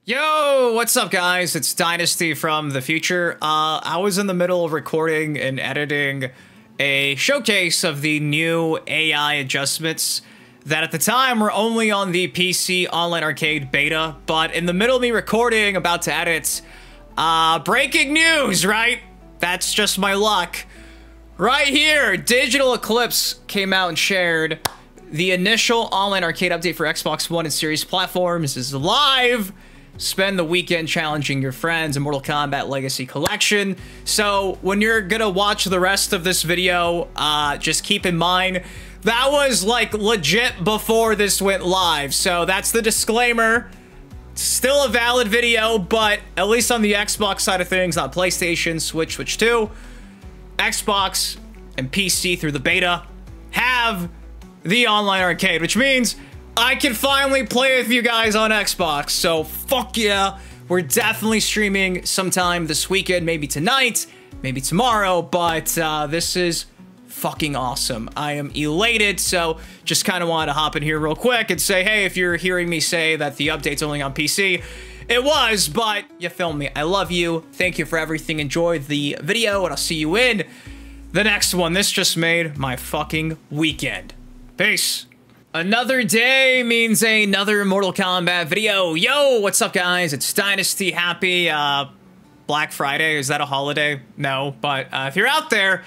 Yo, what's up guys? It's Dynasty from the future. I was in the middle of recording and editing a showcase of the new AI adjustments that at the time were only on the PC Online Arcade beta, but in the middle of me recording, about to edit, breaking news, right? That's just my luck. Right here, Digital Eclipse came out and shared the initial Online Arcade update for Xbox One and Series platforms is live. Spend the weekend challenging your friends in Mortal Kombat Legacy Collection. So when you're gonna watch the rest of this video, just keep in mind that was like legit before this went live. So that's the disclaimer. Still a valid video, but at least on the Xbox side of things, not PlayStation, Switch 2, Xbox and PC through the beta have the Online Arcade, which means I can finally play with you guys on Xbox, so fuck yeah. We're definitely streaming sometime this weekend, maybe tonight, maybe tomorrow, but this is fucking awesome. I am elated, so just kind of wanted to hop in here real quick and say, hey, if you're hearing me say that the update's only on PC, it was, but you filmed me. I love you. Thank you for everything. Enjoy the video, and I'll see you in the next one. This just made my fucking weekend. Peace. Another day means another Mortal Kombat video. Yo, what's up, guys? It's Dynasty. Happy Black Friday. Is that a holiday? No, but if you're out there,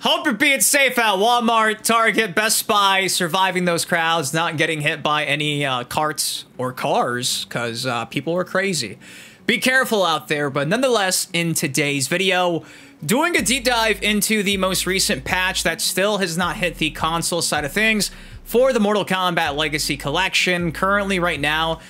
hope you're being safe at Walmart, Target, Best Buy, surviving those crowds, not getting hit by any carts or cars, because people are crazy. Be careful out there, but nonetheless, in today's video, doing a deep dive into the most recent patch that still has not hit the console side of things for the Mortal Kombat Legacy Collection. Currently, right now,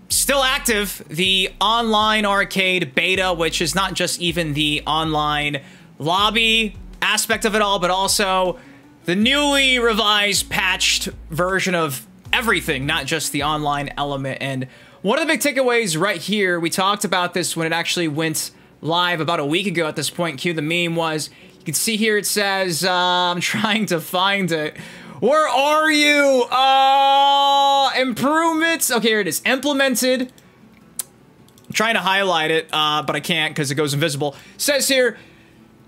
still active, the online arcade beta, which is not just even the online lobby aspect of it all, but also the newly revised, patched version of everything, not just the online element. And one of the big takeaways right here, we talked about this when it actually went live about a week ago at this point. Cue the meme was, you can see here it says, I'm trying to find it. Where are you? Improvements. Okay, here it is. Implemented. I'm trying to highlight it, but I can't because it goes invisible. Says here,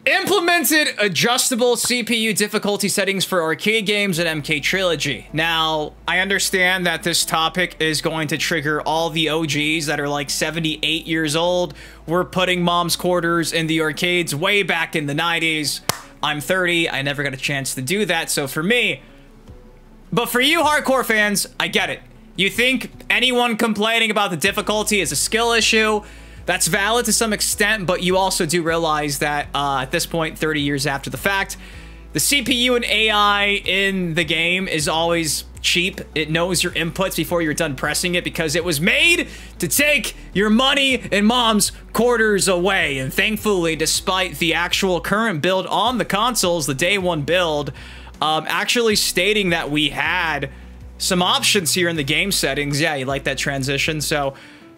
implemented adjustable CPU difficulty settings for arcade games and MK Trilogy. Now, I understand that this topic is going to trigger all the OGs that are like 78 years old. We're putting mom's quarters in the arcades way back in the 90s. I'm 30. I never got a chance to do that, so for me... But for you hardcore fans, I get it. You think anyone complaining about the difficulty is a skill issue. That's valid to some extent, but you also do realize that at this point, 30 years after the fact, the CPU and AI in the game is always cheap. It knows your inputs before you're done pressing it because it was made to take your money and mom's quarters away. And thankfully, despite the actual current build on the consoles, the day one build, actually stating that we had some options here in the game settings. Yeah, you like that transition. So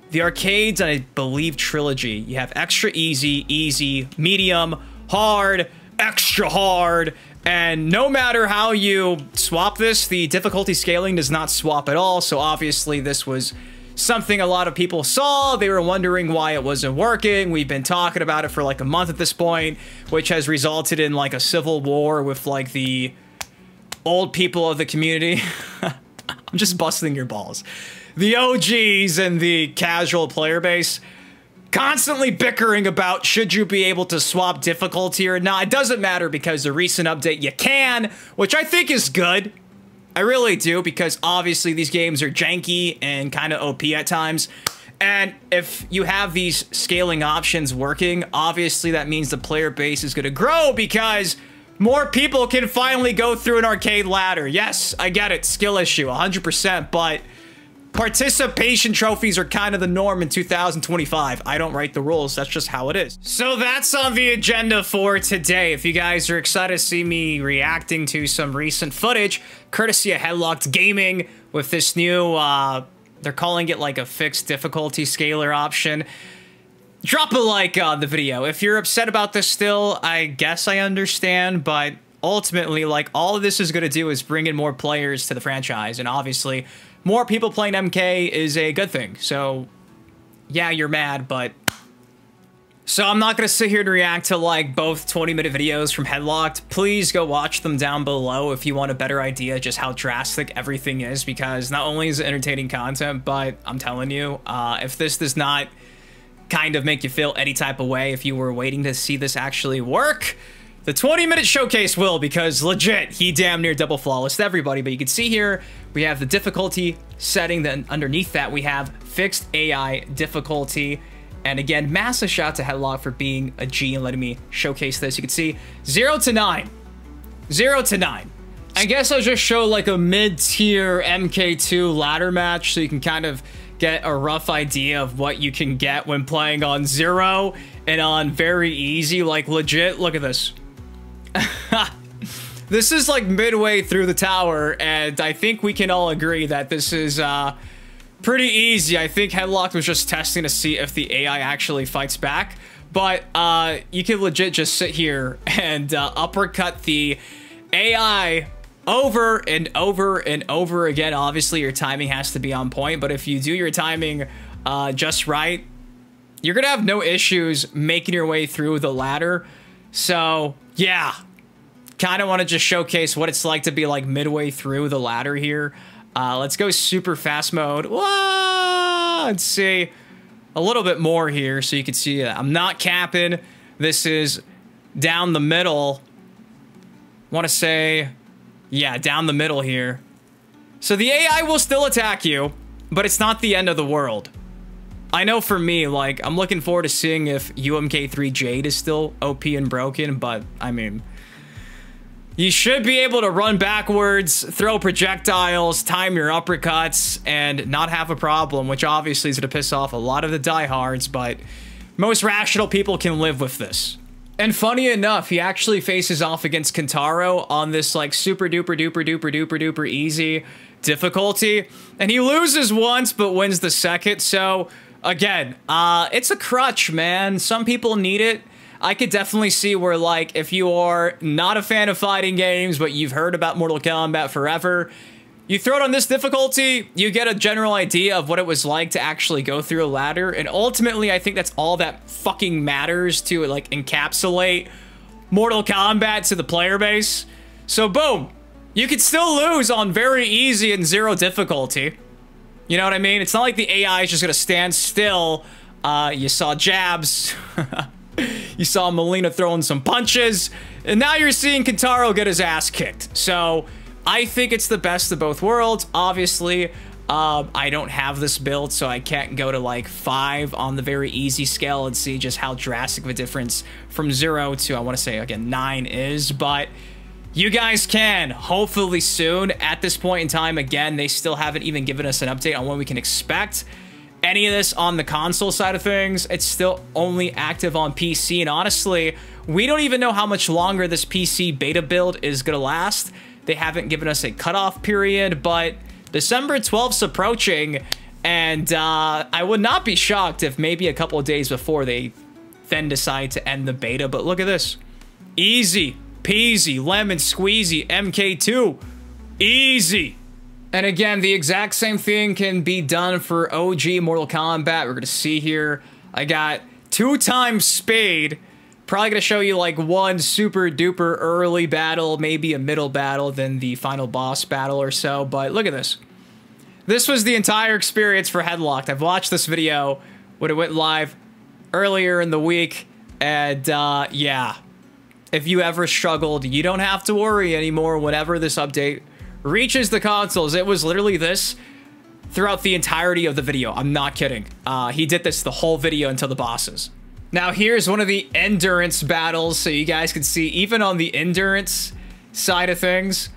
the arcades, I believe Trilogy, you have extra easy, easy, medium, hard, extra hard, and no matter how you swap this, the difficulty scaling does not swap at all. So obviously this was something a lot of people saw. They were wondering why it wasn't working. We've been talking about it for like a month at this point, which has resulted in like a civil war with like the old people of the community. I'm just busting your balls. The OGs and the casual player base constantly bickering about should you be able to swap difficulty or not. It doesn't matter because the recent update you can, which I think is good. I really do, because obviously these games are janky and kind of OP at times. And if you have these scaling options working, obviously that means the player base is going to grow because more people can finally go through an arcade ladder. Yes, I get it. Skill issue, 100%, but participation trophies are kind of the norm in 2025. I don't write the rules. That's just how it is. So that's on the agenda for today. If you guys are excited to see me reacting to some recent footage, courtesy of HeadlockedGaming with this new, they're calling it like a fixed difficulty scaler option. Drop a like on the video. If you're upset about this still, I guess I understand, but ultimately, like, all of this is going to do is bring in more players to the franchise, and obviously, more people playing MK is a good thing. So, yeah, you're mad, but... So I'm not going to sit here and react to like both 20-minute videos from Headlocked. Please go watch them down below if you want a better idea just how drastic everything is, because not only is it entertaining content, but I'm telling you, if this does not kind of make you feel any type of way, if you were waiting to see this actually work, the 20-minute showcase will, because legit, he damn near double flawless everybody. But you can see here, we have the difficulty setting, then underneath that we have fixed AI difficulty. And again, massive shout out to Headlock for being a G and letting me showcase this. You can see 0 to 9. 0 to 9. I guess I'll just show like a mid-tier MK2 ladder match so you can kind of get a rough idea of what you can get when playing on 0 and on very easy. Like legit, look at this. This is like midway through the tower, and I think we can all agree that this is pretty easy. I think Headlocked was just testing to see if the AI actually fights back, but you can legit just sit here and uppercut the AI over and over and over again. Obviously, your timing has to be on point, but if you do your timing just right, you're gonna have no issues making your way through the ladder. So yeah, kind of want to just showcase what it's like to be like midway through the ladder here. Let's go super fast mode. Whoa! Let's see a little bit more here so you can see that I'm not capping. This is down the middle. Want to say, yeah, down the middle here. So the AI will still attack you, but it's not the end of the world. I know for me, like, I'm looking forward to seeing if UMK3 Jade is still OP and broken, but I mean, you should be able to run backwards, throw projectiles, time your uppercuts, and not have a problem, which obviously is going to piss off a lot of the diehards, but most rational people can live with this. And funny enough, he actually faces off against Kentaro on this like super duper duper duper duper duper easy difficulty, and he loses once but wins the second. So again, it's a crutch, man. Some people need it. I could definitely see where, like, if you are not a fan of fighting games, but you've heard about Mortal Kombat forever, you throw it on this difficulty, you get a general idea of what it was like to actually go through a ladder, and ultimately, I think that's all that fucking matters to, like, encapsulate Mortal Kombat to the player base. So, boom! You could still lose on very easy and 0 difficulty. You know what I mean? It's not like the AI is just gonna stand still. You saw jabs. You saw Melina throwing some punches, and now you're seeing Kentaro get his ass kicked. So I think it's the best of both worlds. Obviously, I don't have this build, so I can't go to like 5 on the very easy scale and see just how drastic of a difference from 0 to, I want to say, again, 9 is, but you guys can, hopefully soon. At this point in time, again, they still haven't even given us an update on when we can expect any of this on the console side of things. It's still only active on PC, and honestly, we don't even know how much longer this PC beta build is gonna last. They haven't given us a cutoff period, but December 12th's approaching, and I would not be shocked if maybe a couple of days before they then decide to end the beta. But look at this. Easy peasy, lemon squeezy, MK2. Easy. And again, the exact same thing can be done for OG Mortal Kombat. We're going to see here, I got 2 times Spade. Probably going to show you like one super duper early battle, maybe a middle battle, then the final boss battle or so. But look at this. This was the entire experience for Headlocked. I've watched this video when it went live earlier in the week. And yeah, if you ever struggled, you don't have to worry anymore whenever this update reaches the consoles. It was literally this throughout the entirety of the video. I'm not kidding. He did this the whole video until the bosses. Now here's one of the endurance battles, so you guys can see even on the endurance side of things,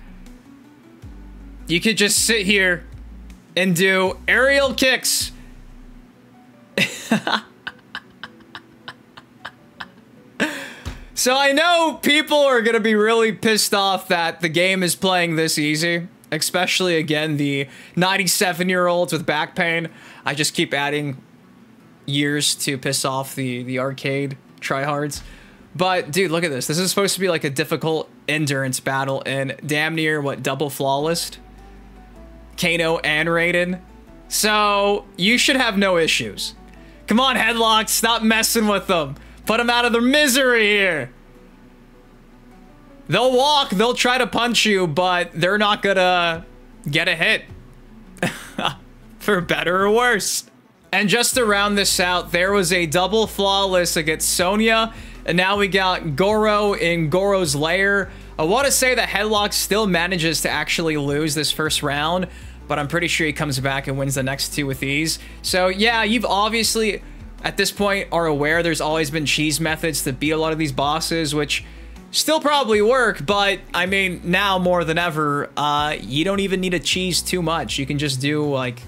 you could just sit here and do aerial kicks. So I know people are going to be really pissed off that the game is playing this easy, especially, again, the 97-year-olds with back pain. I just keep adding years to piss off the arcade tryhards. But, dude, look at this. This is supposed to be like a difficult endurance battle, and damn near, what, double flawless? Kano and Raiden. So, you should have no issues. Come on, Headlock, stop messing with them. Put them out of their misery here. They'll walk, they'll try to punch you, but they're not gonna get a hit. For better or worse. And just to round this out, there was a double flawless against Sonya, and now we got Goro in Goro's lair. I want to say that Headlock still manages to actually lose this first round, but I'm pretty sure he comes back and wins the next two with ease. So yeah, you've obviously, at this point, are aware there's always been cheese methods to beat a lot of these bosses, which still probably work, but I mean, now more than ever, you don't even need to cheese too much. You can just do like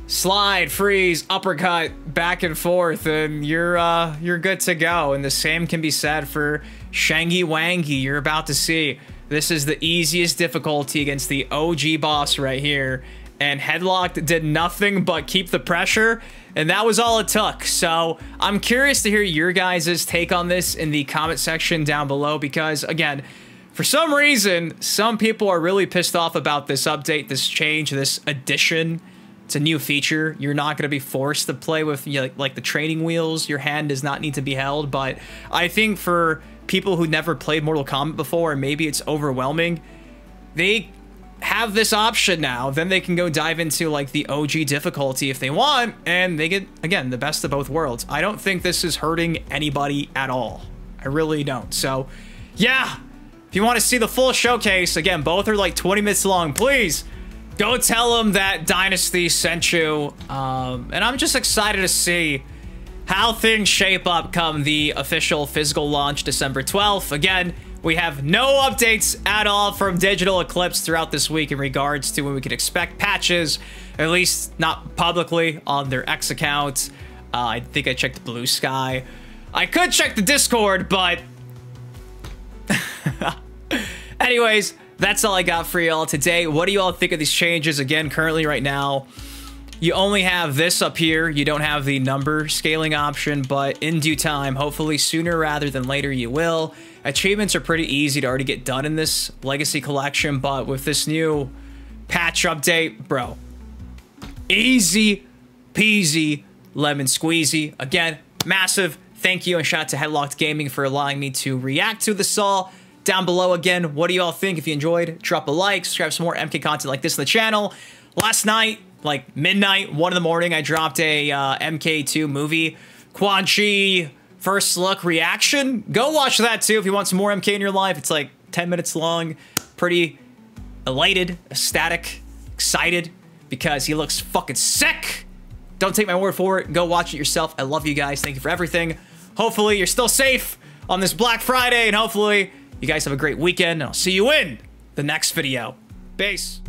slide, freeze, uppercut, back and forth, and you're good to go. And the same can be said for Shangy Wangy. You're about to see. This is the easiest difficulty against the OG boss right here. And Headlock did nothing but keep the pressure, and that was all it took. So I'm curious to hear your guys' take on this in the comment section down below, because again, for some reason, some people are really pissed off about this update, this change, this addition. It's a new feature. You're not going to be forced to play with, you know, like the training wheels. Your hand does not need to be held, but I think for people who never played Mortal Kombat before, and maybe it's overwhelming, they have this option now. Then they can go dive into like the OG difficulty if they want, and they get, again, the best of both worlds. I don't think this is hurting anybody at all. I really don't. So yeah, if you want to see the full showcase, again, both are like 20 minutes long, please go tell them that Dynasty sent you. And I'm just excited to see how things shape up come the official physical launch December 12th. Again, we have no updates at all from Digital Eclipse throughout this week in regards to when we can expect patches, at least not publicly on their X account. I think I checked Blue Sky. I could check the Discord, but anyways, that's all I got for y'all today. What do you all think of these changes? Again, currently right now, you only have this up here. You don't have the number scaling option, but in due time, hopefully sooner rather than later, you will. Achievements are pretty easy to already get done in this Legacy Collection, but with this new patch update, bro, easy peasy lemon squeezy. Again, massive thank you and shout out to HeadlockedGaming for allowing me to react to this all. Down below, again, what do you all think? If you enjoyed, drop a like, subscribe for some more MK content like this on the channel. Last night, like midnight, 1 in the morning, I dropped a MK2 movie, Quan first look reaction. Go watch that too if you want some more MK in your life. It's like 10 minutes long. Pretty elated, ecstatic, excited because he looks fucking sick. Don't take my word for it. Go watch it yourself. I love you guys. Thank you for everything. Hopefully you're still safe on this Black Friday, and hopefully you guys have a great weekend, and I'll see you in the next video. Peace.